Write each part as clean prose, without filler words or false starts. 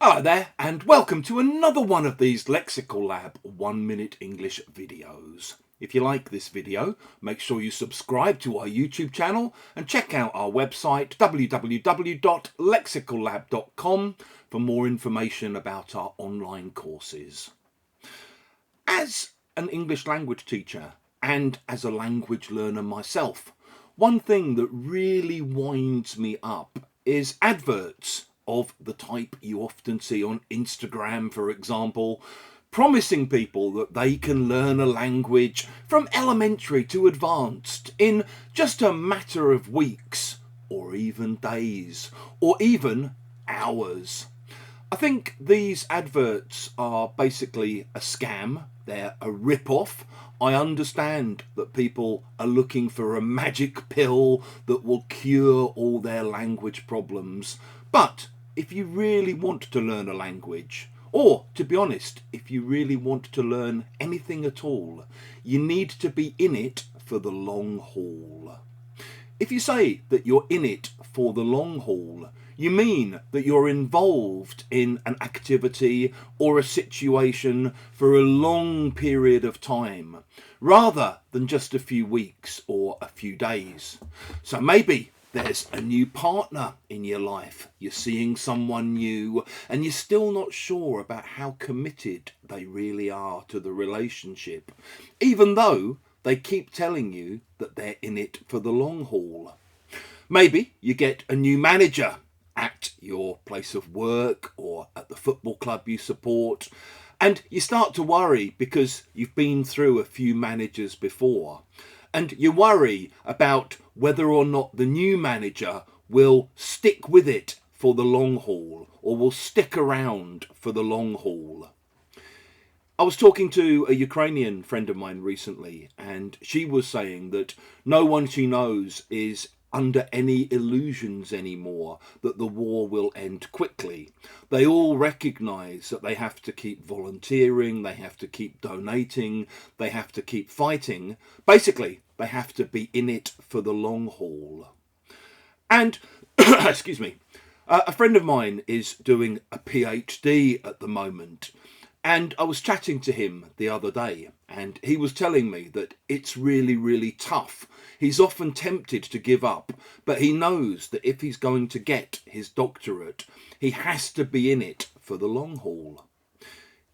Hello there, and welcome to another one of these Lexical Lab 1 Minute English videos. If you like this video, make sure you subscribe to our YouTube channel and check out our website www.lexicallab.com for more information about our online courses. As an English language teacher and as a language learner myself, one thing that really winds me up is adverts of the type you often see on Instagram, for example, promising people that they can learn a language from elementary to advanced in just a matter of weeks, or even days, or even hours. I think these adverts are basically a scam. They're a rip-off. I understand that people are looking for a magic pill that will cure all their language problems. But if you really want to learn a language, or to be honest, if you really want to learn anything at all, you need to be in it for the long haul. If you say that you're in it for the long haul, you mean that you're involved in an activity or a situation for a long period of time, rather than just a few weeks or a few days. So maybe there's a new partner in your life, you're seeing someone new, and you're still not sure about how committed they really are to the relationship, even though they keep telling you that they're in it for the long haul. Maybe you get a new manager at your place of work or at the football club you support, and you start to worry because you've been through a few managers before, and you worry about whether or not the new manager will stick with it for the long haul or will stick around for the long haul. I was talking to a Ukrainian friend of mine recently, and she was saying that no one she knows is under any illusions anymore that the war will end quickly. They all recognise that they have to keep volunteering, they have to keep donating, they have to keep fighting. Basically, they have to be in it for the long haul. And, excuse me, a friend of mine is doing a PhD at the moment. And I was chatting to him the other day, and he was telling me that it's really, really tough. He's often tempted to give up, but he knows that if he's going to get his doctorate, he has to be in it for the long haul.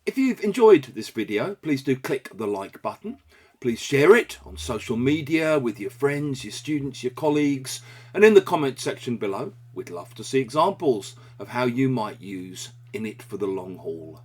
If you've enjoyed this video, please do click the like button. Please share it on social media with your friends, your students, your colleagues, and in the comment section below, we'd love to see examples of how you might use in it for the long haul.